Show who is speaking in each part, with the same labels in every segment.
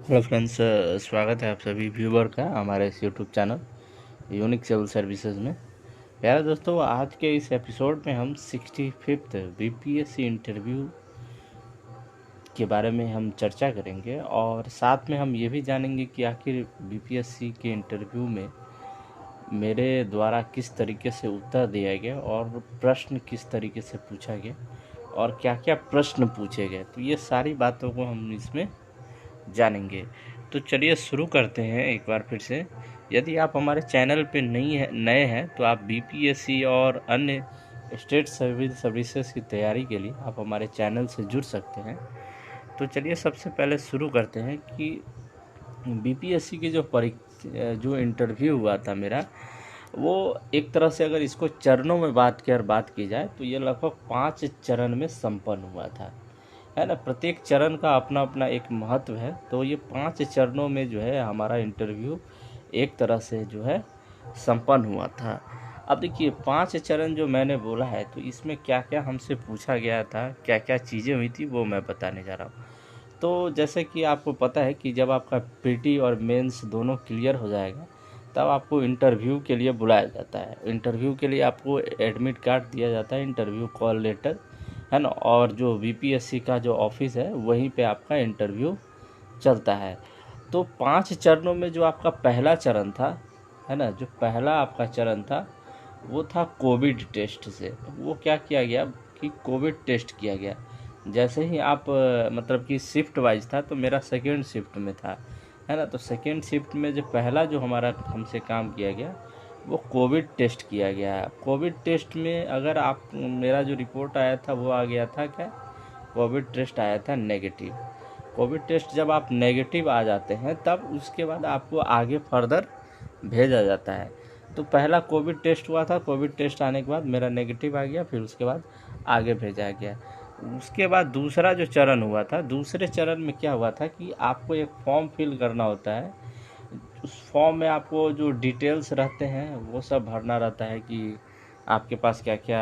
Speaker 1: Hello friends, स्वागत है आप सभी व्यूवर का हमारे इस YouTube channel unique civil services में। प्यारे दोस्तों, आज के इस एपिसोड में हम 65th बीपीएससी इंटरव्यू के बारे में हम चर्चा करेंगे और साथ में हम ये भी जानेंगे कि आखिर बीपीएससी के इंटरव्यू में मेरे द्वारा किस तरीके से उत्तर दिया गया और प्रश्न किस तरीके से पूछा गया और क्या क्या प्रश्न पूछे गए, तो ये सारी बातों को हम इसमें जानेंगे। तो चलिए शुरू करते हैं एक बार फिर से। यदि आप हमारे चैनल पे नए हैं तो आप बीपीएससी और अन्य स्टेट सिविल सर्विसेज की तैयारी के लिए आप हमारे चैनल से जुड़ सकते हैं। तो चलिए सबसे पहले शुरू करते हैं कि बीपीएससी की जो इंटरव्यू हुआ था मेरा, वो एक तरह से अगर इसको चरणों में बात की जाए तो ये लगभग 5 चरण में संपन्न हुआ था, है ना। प्रत्येक चरण का अपना अपना एक महत्व है। तो ये 5 चरणों में जो है हमारा इंटरव्यू एक तरह से जो है संपन्न हुआ था। अब देखिए 5 चरण जो मैंने बोला है, तो इसमें क्या क्या हमसे पूछा गया था, क्या क्या चीज़ें हुई थी, वो मैं बताने जा रहा हूँ। तो जैसे कि आपको पता है कि जब आपका पीटी और मेंस दोनों क्लियर हो जाएगा तब आपको इंटरव्यू के लिए बुलाया जाता है। इंटरव्यू के लिए आपको एडमिट कार्ड दिया जाता है, इंटरव्यू कॉल लेटर, है ना। और जो बीपीएससी का जो ऑफिस है वहीं पे आपका इंटरव्यू चलता है। तो 5 चरणों में जो आपका पहला चरण था, है ना, जो पहला आपका चरण था वो था कोविड टेस्ट से। वो क्या किया गया कि कोविड टेस्ट किया गया। जैसे ही आप मतलब कि शिफ्ट वाइज था, तो मेरा सेकेंड शिफ्ट में था, है ना। तो सेकेंड शिफ्ट में जो पहला जो हमारा हमसे काम किया गया वो कोविड टेस्ट किया गया। कोविड टेस्ट में अगर आप मेरा जो रिपोर्ट आया था वो आ गया था क्या, कोविड टेस्ट आया था नेगेटिव। कोविड टेस्ट जब आप नेगेटिव आ जाते हैं तब उसके बाद आपको आगे फर्दर भेजा जाता है। तो पहला कोविड टेस्ट हुआ था, कोविड टेस्ट आने के बाद मेरा नेगेटिव आ गया, फिर उसके बाद आगे भेजा गया। उसके बाद दूसरा जो चरण हुआ था, दूसरे चरण में क्या हुआ था कि आपको एक फॉर्म फिल करना होता है। उस फॉर्म में आपको जो डिटेल्स रहते हैं वो सब भरना रहता है कि आपके पास क्या क्या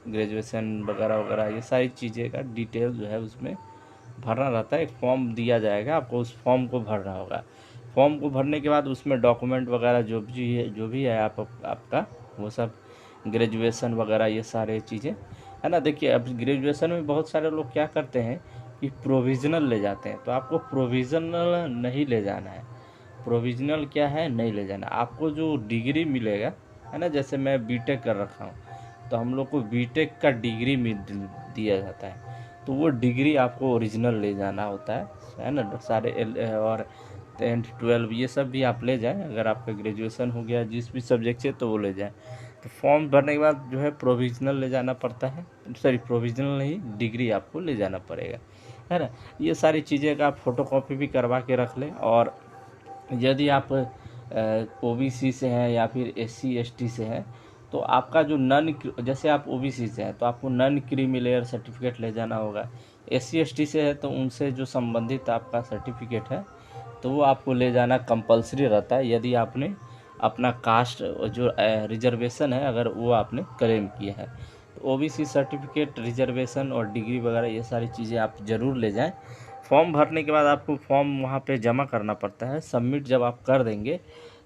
Speaker 1: ग्रेजुएशन वगैरह वगैरह, ये सारी चीज़ें का डिटेल जो है उसमें भरना रहता है। एक फॉर्म दिया जाएगा आपको, उस फॉर्म को भरना होगा। फॉर्म को भरने के बाद उसमें डॉक्यूमेंट वगैरह जो भी है आपका वो सब ग्रेजुएशन वगैरह ये सारे चीज़ें, है ना। देखिए अब ग्रेजुएशन में बहुत सारे लोग क्या करते हैं कि प्रोविज़नल ले जाते हैं, तो आपको प्रोविज़नल नहीं ले जाना है। प्रोविज़नल क्या है, नहीं ले जाना। आपको जो डिग्री मिलेगा, है ना, जैसे मैं बीटेक कर रखा हूँ तो हम लोग को बीटेक का डिग्री दिया जाता है, तो वो डिग्री आपको ओरिजिनल ले जाना होता है ना। सारे और 10th 12 ये सब भी आप ले जाएं। अगर आपका ग्रेजुएशन हो गया जिस भी सब्जेक्ट से, तो वो ले जाएं। तो फॉर्म भरने के बाद जो है प्रोविज़नल ले जाना पड़ता है, सॉरी प्रोविज़नल नहीं, डिग्री आपको ले जाना पड़ेगा, है ना। ये सारी चीज़ें का आप फोटोकॉपी भी करवा के रख लें। और यदि आप ओबीसी से हैं या फिर एससी एसटी से हैं, तो आपका जो जैसे आप ओबीसी से हैं तो आपको नन क्रीमी लेयर सर्टिफिकेट ले जाना होगा। एससी एसटी से है तो उनसे जो संबंधित आपका सर्टिफिकेट है तो वो आपको ले जाना कंपलसरी रहता है, यदि आपने अपना कास्ट जो रिजर्वेशन है अगर वो आपने क्लेम किया है। तो ओबीसी सर्टिफिकेट, रिजर्वेशन और डिग्री वगैरह ये सारी चीज़ें आप ज़रूर ले जाएं। फॉर्म भरने के बाद आपको फॉर्म वहाँ पे जमा करना पड़ता है। सबमिट जब आप कर देंगे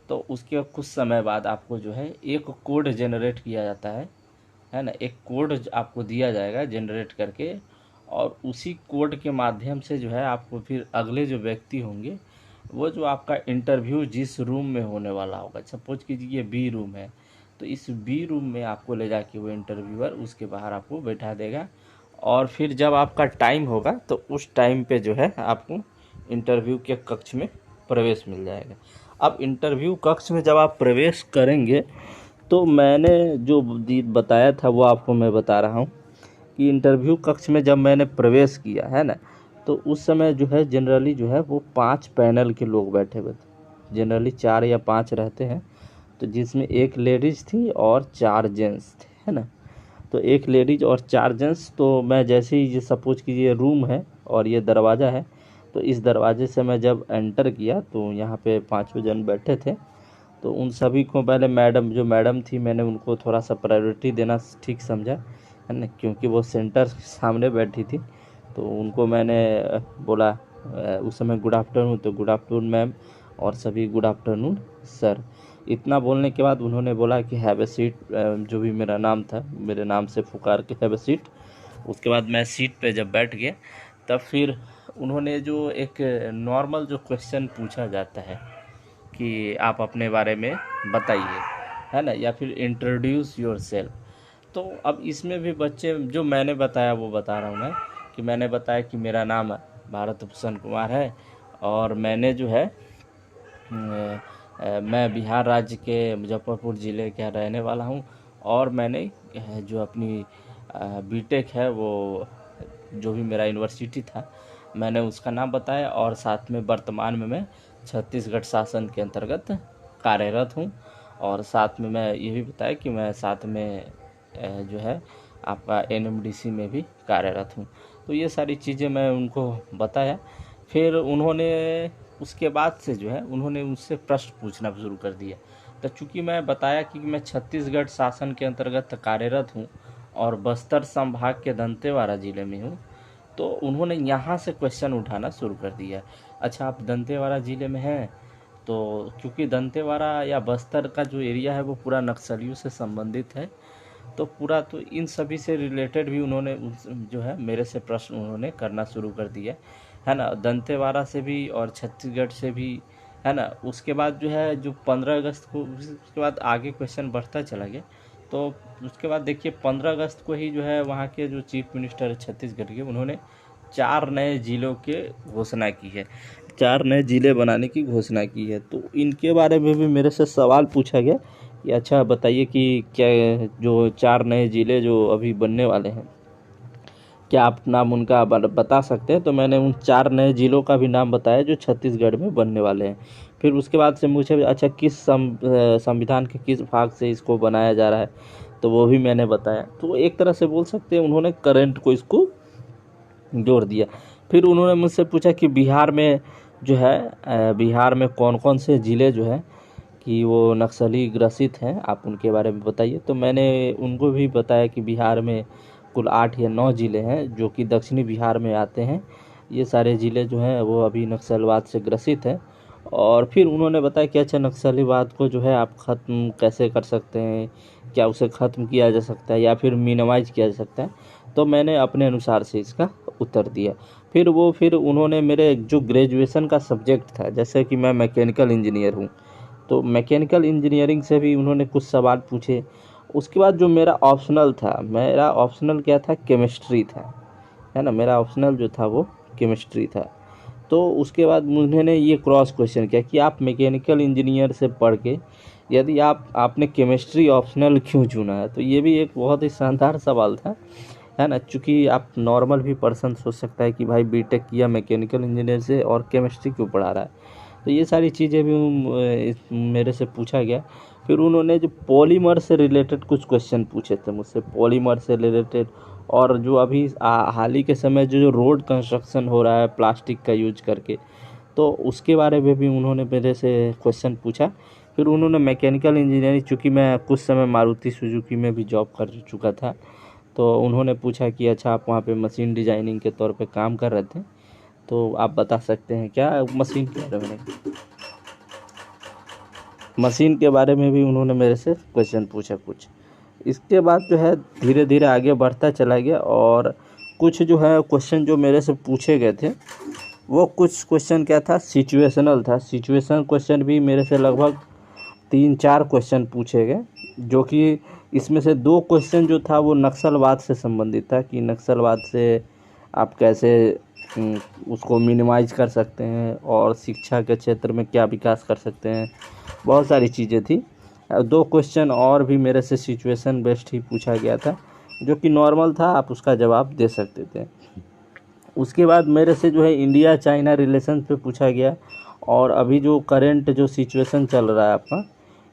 Speaker 1: तो उसके कुछ समय बाद आपको जो है एक कोड जनरेट किया जाता है ना। एक कोड आपको दिया जाएगा जनरेट करके, और उसी कोड के माध्यम से जो है आपको फिर अगले जो व्यक्ति होंगे, वो जो आपका इंटरव्यू जिस रूम में होने वाला होगा, सपोज कीजिए बी रूम है, तो इस बी रूम में आपको ले जाके वो इंटरव्यूअर उसके बाहर आपको बैठा देगा। और फिर जब आपका टाइम होगा तो उस टाइम पे जो है आपको इंटरव्यू के कक्ष में प्रवेश मिल जाएगा। अब इंटरव्यू कक्ष में जब आप प्रवेश करेंगे तो मैंने जो बताया था वो आपको मैं बता रहा हूँ कि इंटरव्यू कक्ष में जब मैंने प्रवेश किया, है ना, तो उस समय जो है जनरली जो है वो 5 पैनल के लोग बैठे हुए थे। जनरली 4 या 5 रहते हैं, तो जिसमें एक लेडीज़ थी और 4 जेंट्स थे, है ना। तो एक लेडीज और 4 जेंट्स। तो मैं जैसे ही ये सपोज कीजिए रूम है और ये दरवाज़ा है, तो इस दरवाजे से मैं जब एंटर किया तो यहाँ पे 5 जन बैठे थे। तो उन सभी को पहले मैडम थी, मैंने उनको थोड़ा सा प्रायोरिटी देना ठीक समझा, है ना, क्योंकि वो सेंटर सामने बैठी थी। तो उनको मैंने बोला उस समय गुड आफ्टरनून, तो गुड आफ्टरनून मैम, और सभी गुड आफ्टरनून सर। इतना बोलने के बाद उन्होंने बोला कि हैव ए सीट, जो भी मेरा नाम था, मेरे नाम से पुकार के हैव ए सीट। उसके बाद मैं सीट पे जब बैठ गया, तब फिर उन्होंने जो एक नॉर्मल जो क्वेश्चन पूछा जाता है कि आप अपने बारे में बताइए, है ना, या फिर इंट्रोड्यूस योर सेल्फ। तो अब इसमें भी बच्चे, जो मैंने बताया वो बता रहा हूँ मैं, कि मैंने बताया कि मेरा नाम भारत भूषण कुमार है, और मैंने जो है मैं बिहार राज्य के मुजफ्फरपुर ज़िले का रहने वाला हूँ, और मैंने जो अपनी बीटेक है वो, जो भी मेरा यूनिवर्सिटी था, मैंने उसका नाम बताया, और साथ में वर्तमान में मैं छत्तीसगढ़ शासन के अंतर्गत कार्यरत हूँ। और साथ में मैं ये भी बताया कि मैं साथ में जो है आपका एनएमडीसी में भी कार्यरत हूँ। तो ये सारी चीज़ें मैं उनको बताया। फिर उन्होंने उसके बाद से जो है उन्होंने मुझसे प्रश्न पूछना शुरू कर दिया। तो चूँकि मैं बताया कि मैं छत्तीसगढ़ शासन के अंतर्गत कार्यरत हूँ और बस्तर संभाग के दंतेवाड़ा ज़िले में हूँ, तो उन्होंने यहाँ से क्वेश्चन उठाना शुरू कर दिया। अच्छा, आप दंतेवाड़ा ज़िले में हैं? तो क्योंकि दंतेवाड़ा या बस्तर का जो एरिया है वो पूरा नक्सलियों से संबंधित है, तो पूरा, तो इन सभी से रिलेटेड भी उन्होंने जो है मेरे से प्रश्न उन्होंने करना शुरू कर दिया, है ना, दंतेवाड़ा से भी और छत्तीसगढ़ से भी, है ना। उसके बाद जो है, जो 15 अगस्त को, उसके बाद आगे क्वेश्चन बढ़ता चला गया। तो उसके बाद देखिए 15 अगस्त को ही जो है वहाँ के जो चीफ मिनिस्टर है छत्तीसगढ़ के, उन्होंने 4 नए ज़िलों के घोषणा की है, 4 नए ज़िले बनाने की घोषणा की है। तो इनके बारे में भी मेरे से सवाल पूछा गया कि अच्छा बताइए कि क्या जो 4 नए ज़िले जो अभी बनने वाले हैं, क्या आप नाम उनका बता सकते हैं? तो मैंने उन 4 नए ज़िलों का भी नाम बताया जो छत्तीसगढ़ में बनने वाले हैं। फिर उसके बाद से मुझे अच्छा किस संविधान के किस भाग से इसको बनाया जा रहा है, तो वो भी मैंने बताया। तो एक तरह से बोल सकते हैं उन्होंने करंट को इसको जोड़ दिया। फिर उन्होंने मुझसे पूछा कि बिहार में जो है बिहार में कौन कौन से ज़िले जो है कि वो नक्सली ग्रसित हैं, आप उनके बारे में बताइए। तो मैंने उनको भी बताया कि बिहार में कुल 8 या 9 ज़िले हैं जो कि दक्षिणी बिहार में आते हैं। ये सारे ज़िले जो हैं वो अभी नक्सलवाद से ग्रसित हैं। और फिर उन्होंने बताया कि अच्छा, नक्सलीवाद को जो है आप ख़त्म कैसे कर सकते हैं, क्या उसे ख़त्म किया जा सकता है या फिर मिनिमाइज किया जा सकता है। तो मैंने अपने अनुसार से इसका उत्तर दिया। फिर उन्होंने मेरे जो ग्रेजुएशन का सब्जेक्ट था, जैसे कि मैं मैकेनिकल इंजीनियर हूँ, तो मैकेनिकल इंजीनियरिंग से भी उन्होंने कुछ सवाल पूछे। उसके बाद जो मेरा ऑप्शनल क्या था, केमिस्ट्री था, है ना, मेरा ऑप्शनल जो था वो केमिस्ट्री था। तो उसके बाद उन्होंने ये क्रॉस क्वेश्चन किया कि आप मैकेनिकल इंजीनियर से पढ़ के यदि आपने केमिस्ट्री ऑप्शनल क्यों चुना है। तो ये भी एक बहुत ही शानदार सवाल था, है ना, चूँकि आप नॉर्मल भी पर्सन सोच सकता है कि भाई बीटेक किया मैकेनिकल इंजीनियर से और केमिस्ट्री क्यों पढ़ा रहा है। तो ये सारी चीज़ें भी मेरे से पूछा गया। फिर उन्होंने जो पॉलीमर से रिलेटेड कुछ क्वेश्चन पूछे थे मुझसे, पॉलीमर से रिलेटेड, और जो अभी हाल ही के समय जो रोड कंस्ट्रक्शन हो रहा है प्लास्टिक का यूज करके, तो उसके बारे में भी उन्होंने मेरे से क्वेश्चन पूछा। फिर उन्होंने मैकेनिकल इंजीनियरिंग, चूँकि मैं कुछ समय मारुति सुजुकी में भी जॉब कर चुका था, तो उन्होंने पूछा कि अच्छा, आप वहाँ पे मशीन डिजाइनिंग के तौर पे काम कर रहे थे, तो आप बता सकते हैं क्या मशीन के बारे में। मशीन के बारे में भी उन्होंने मेरे से क्वेश्चन पूछा कुछ। इसके बाद जो है धीरे धीरे आगे बढ़ता चला गया, और कुछ जो है क्वेश्चन जो मेरे से पूछे गए थे, वो कुछ क्वेश्चन क्या था, सिचुएशनल था। सिचुएशन क्वेश्चन भी मेरे से लगभग 3-4 क्वेश्चन पूछे गए, जो कि इसमें से 2 क्वेश्चन जो था वो नक्सलवाद से संबंधित था, कि नक्सलवाद से आप कैसे उसको मिनिमाइज कर सकते हैं और शिक्षा के क्षेत्र में क्या विकास कर सकते हैं, बहुत सारी चीज़ें थी। 2 क्वेश्चन और भी मेरे से सिचुएशन बेस्ड ही पूछा गया था, जो कि नॉर्मल था, आप उसका जवाब दे सकते थे। उसके बाद मेरे से जो है इंडिया चाइना रिलेशन पे पूछा गया, और अभी जो करंट जो सिचुएशन चल रहा है आपका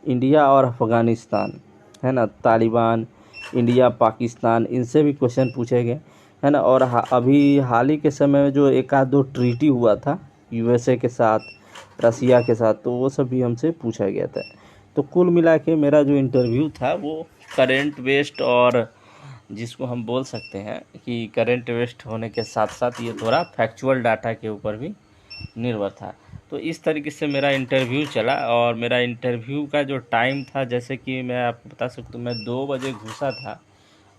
Speaker 1: इंडिया और अफ़गानिस्तान, है ना, तालिबान, इंडिया पाकिस्तान, इनसे भी क्वेश्चन पूछे गए, है ना। और अभी हाल ही के समय में जो 1-2 ट्रीटी हुआ था यूएसए के साथ, रसिया के साथ, तो वो सब भी हमसे पूछा गया था। तो कुल मिला के मेरा जो इंटरव्यू था वो करंट बेस्ड, और जिसको हम बोल सकते हैं कि करंट बेस्ड होने के साथ साथ ये थोड़ा फैक्चुअल डाटा के ऊपर भी निर्भर था। तो इस तरीके से मेरा इंटरव्यू चला, और मेरा इंटरव्यू का जो टाइम था, जैसे कि मैं आपको बता सकता हूँ, मैं 2 बजे घुसा था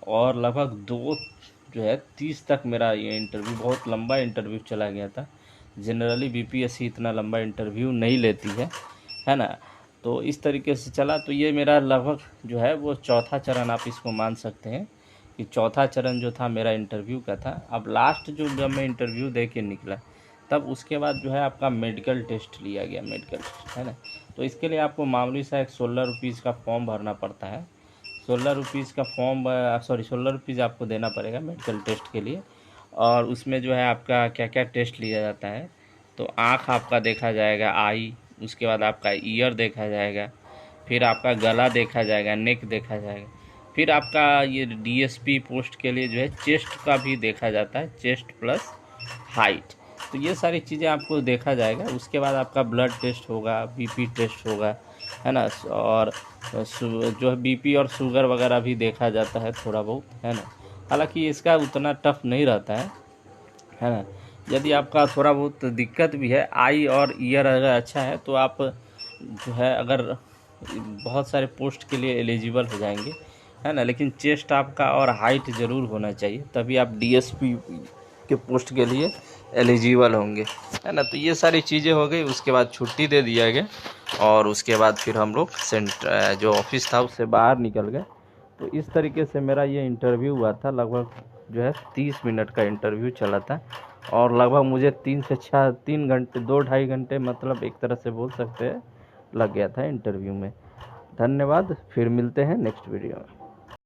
Speaker 1: और लगभग 2:30 तक मेरा ये इंटरव्यू, बहुत लंबा इंटरव्यू चला गया था। जनरली बीपीएससी इतना लंबा इंटरव्यू नहीं लेती है ना। तो इस तरीके से चला। तो ये मेरा लगभग जो है वो चौथा चरण आप इसको मान सकते हैं कि चौथा चरण जो था मेरा इंटरव्यू का था। अब लास्ट जब मैं इंटरव्यू दे के निकला, तब उसके बाद जो है आपका मेडिकल टेस्ट लिया गया, मेडिकल टेस्ट, है ना। तो इसके लिए आपको मामूली सा एक 16 रुपीज़ का फॉर्म भरना पड़ता है। 16 रुपीज़ का फॉर्म, 16 रुपीज़ आपको देना पड़ेगा मेडिकल टेस्ट के लिए। और उसमें जो है आपका क्या क्या टेस्ट लिया जाता है, तो आँख आपका देखा जाएगा, आई, उसके बाद आपका ईयर देखा जाएगा, फिर आपका गला देखा जाएगा, नेक देखा जाएगा, फिर आपका ये डीएसपी पोस्ट के लिए जो है चेस्ट का भी देखा जाता है, चेस्ट प्लस हाइट। तो ये सारी चीज़ें आपको देखा जाएगा। उसके बाद आपका ब्लड टेस्ट होगा, बीपी टेस्ट होगा, है ना। और जो है बीपी और शुगर वगैरह भी देखा जाता है थोड़ा बहुत, है ना। हालांकि इसका उतना टफ नहीं रहता है ना। यदि आपका थोड़ा बहुत दिक्कत भी है, आई और ईयर अगर अच्छा है, तो आप जो है अगर बहुत सारे पोस्ट के लिए एलिजिबल हो जाएंगे, है ना। लेकिन चेस्ट आपका और हाइट ज़रूर होना चाहिए, तभी आप डीएसपी के पोस्ट के लिए एलिजिबल होंगे, है ना। तो ये सारी चीज़ें हो गई। उसके बाद छुट्टी दे दिया गया, और उसके बाद फिर हम लोग सेंटर जो ऑफिस था उससे बाहर निकल गए। तो इस तरीके से मेरा ये इंटरव्यू हुआ था। लगभग जो है 30 मिनट का इंटरव्यू चला था, और लगभग मुझे 3 घंटे 2-2.5 घंटे, मतलब एक तरह से बोल सकते हैं, लग गया था इंटरव्यू में। धन्यवाद, फिर मिलते हैं नेक्स्ट वीडियो में।